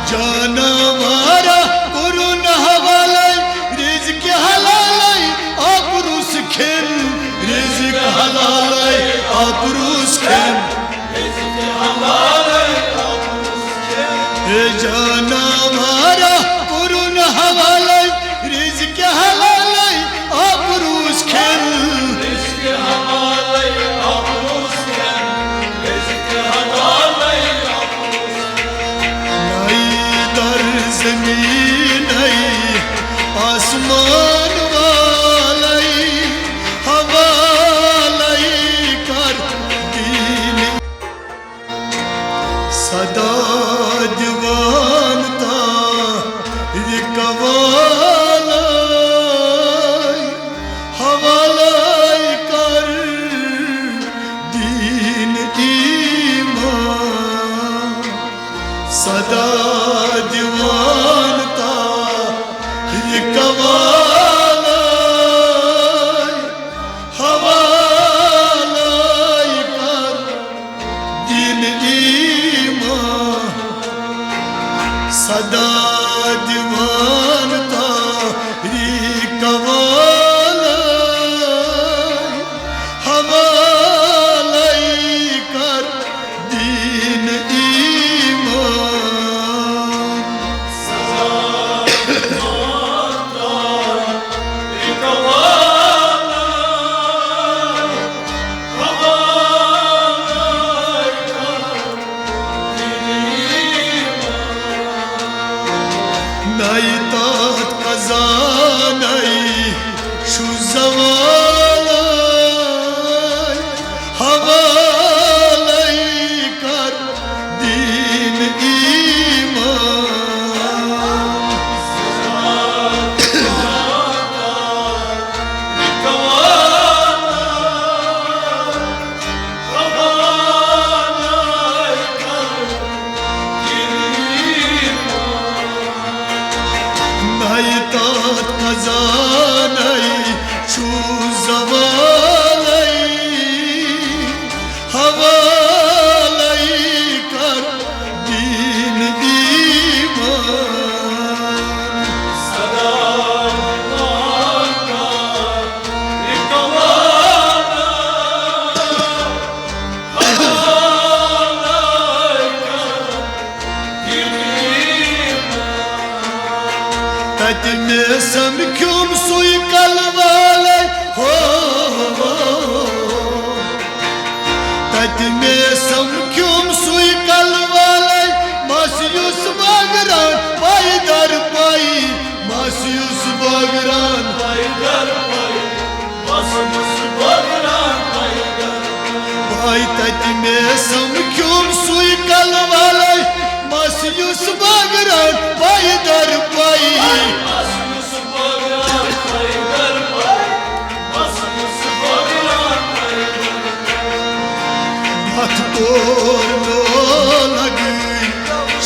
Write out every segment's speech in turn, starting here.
जानवारा कुरुन हवालाई रिज़्क हलालाई आपरुस खेन रिज़्क हलालाई आपरुस खेन जानवारा कुरुन हवालाई रिज़्क हलालाई आपरुस खेन ज़मीन आसमान वालाई हवालाई कर दीन सदा दीवानता रिकवालाई हवालाई कर दीन ईमान सदा दीवानता रिकवालाई हवालाई कर दीन ईमान सदा दीवानता रिकवालाई हवालाई कर दीन नई तात कज़ा नई शु ज़वालाई हवालाई कर दीन ईमान नई तात कज़ा नई शु ज़वालाई हवालाई कर दीन ईमान सदा तत में समक्युम सुई कलवाले हो तत में समक्युम सुई कलवाले मासियुस बागरान पाई दर पाई मासियुस बागरान पाई दर पाई मासियुस बागरान पाई दर पाई तत में समक्युम सुई कलवाले मासियुस बागरान पाई दर पाई हाथ तोड़ो लगी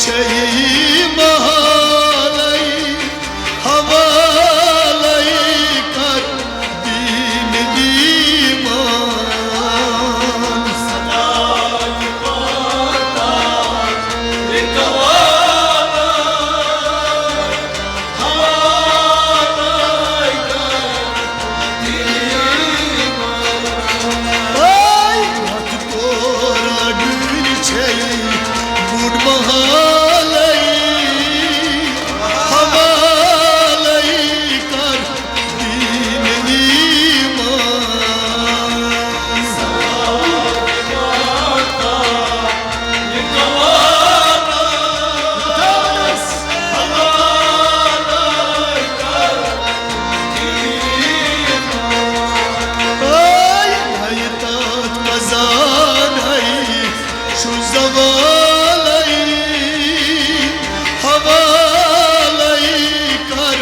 शही महालाई हवालाई कर दीन ईमान सदा दीवानता रिकवालाई हवालाई कर दीन बुढ़ महालाई हवालाई कर दीन ईमान सदा दीवानता रिकवालाई हवालाई कर दीन ईमान नई तात कज़ा नई शु ज़वालाई हवालाई कर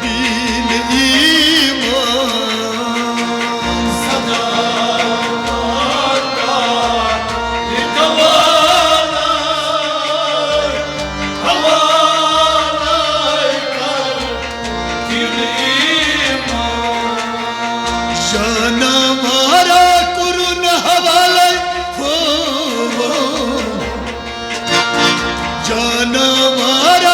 दीन ईमान सदा रिकवालाई हवालाई कर दीन ईमान जानवारा कुरुन हवालाई हो जानवारा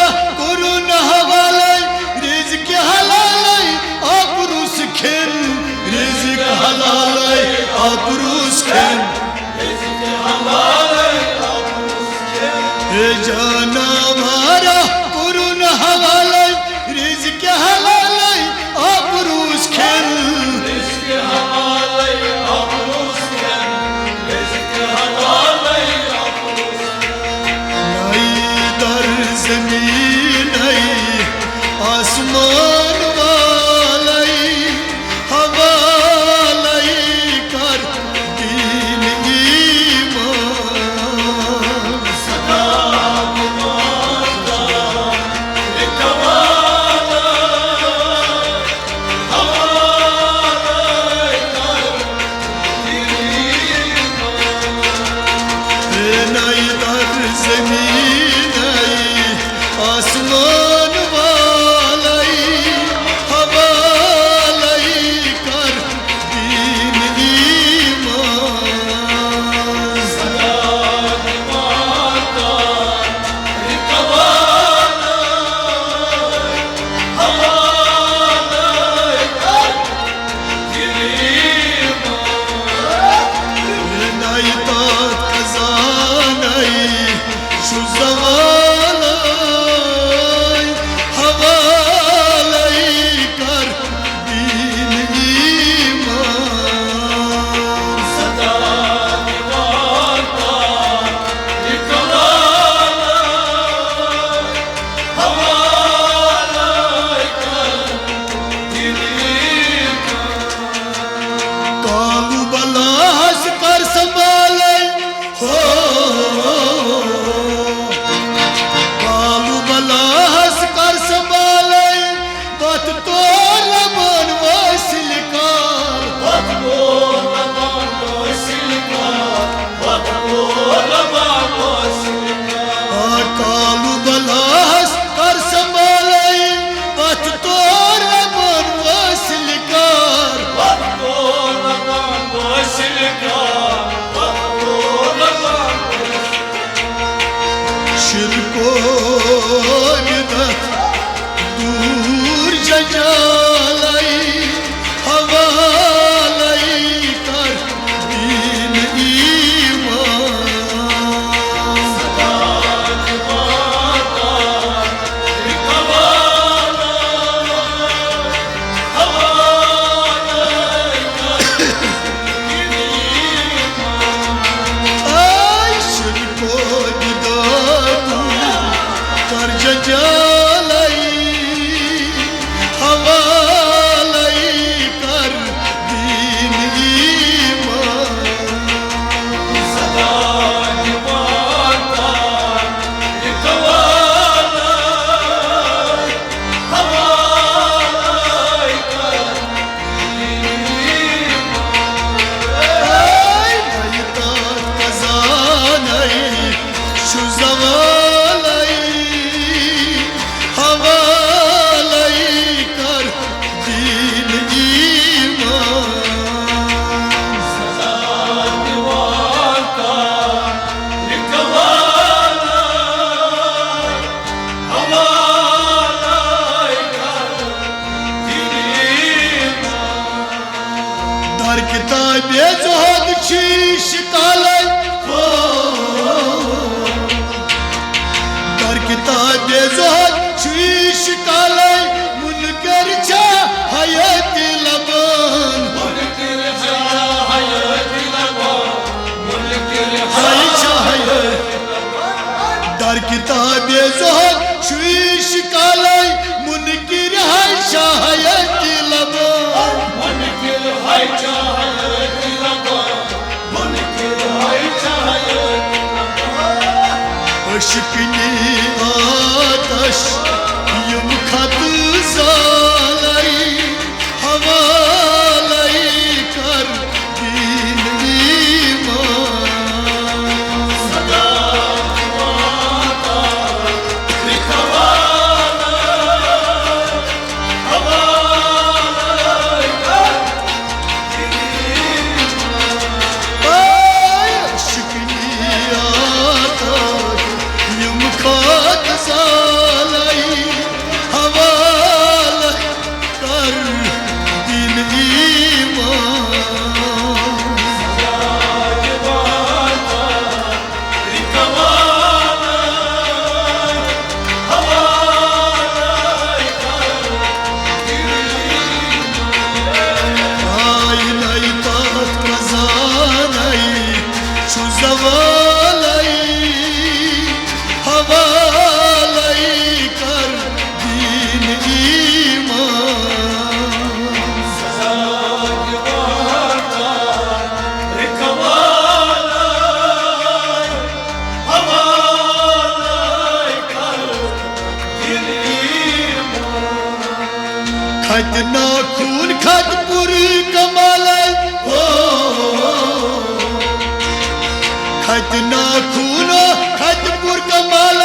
जाना मारा कुरुन हवाले रिज़्क़ हलाले आबरूज खेल रिज़्क़ हवाले आबरूज खेल रिज़्क़ हलाले आबरूज नई दर ज़मीन नई आसमान वाले हवाले कर दीन ईमान सलाम माता इकबाला हवाले कर दीन ईमान नई दर ज़मीन नई आसमान शिरको बिदत दूर जजालाई हवालाई कर दीन ईमान सलाम माता इकबाला हवालाई कर दीन ईमान आई शिरको जलाई हवालाई कर दीन ईमान सलाम माता इकबाला हवालाई कर दीन ईमान नई तात कज़ा नई शुज़वा dar kitabı zuhud çiş kalay dar kitabı zuhud çiş kalay munkar ça hayat laban munkar ça hayat laban munkar ça hayat dar kitabı zuhud çiş kalay munkar ça hayat laban munkar ça Aşkını ataş yum katı zalay havalay kar din iman Salam mata rikavana havalay kar din iman Ay aşkını ataş yum katı खतना खून खतपुर कमाल हो खतना खून खतपुर कमाल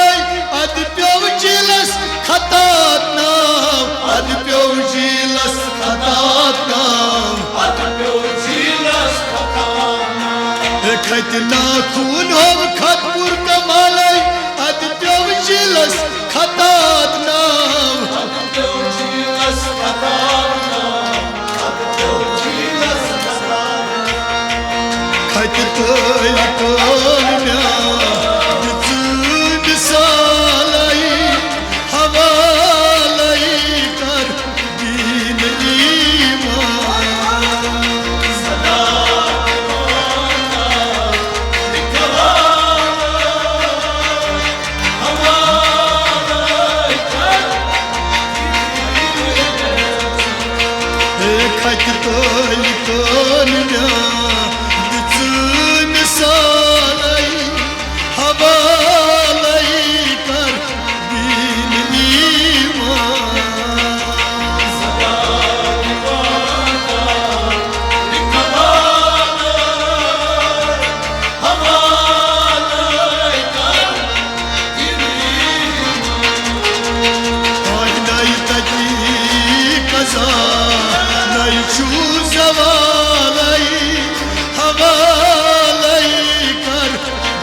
अद प्योव jealous खतात नाम अद प्योव जिलस खतात नाम खतना खून हो खतपुर कमाल अद प्योव जिलस खतात नाम खत तोल तोल म्या दिचून सालाई हवालाई कर दीन ईमान खत तोल तोल म्या दिचून सालाई हवालाई कर दीन ईमान आज नहीं तजी कसा नहीं छू सवालाई हवालाई कर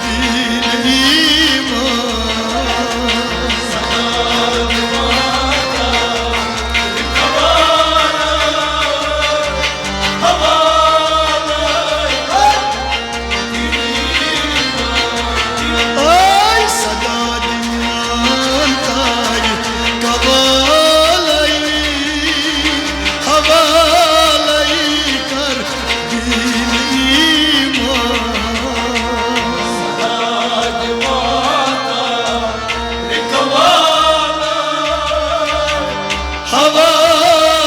दीन ईमान ay सदा दीवान ताई कवालाई हवालाई कर दीन ईमान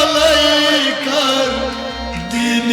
हवालाई कर दीन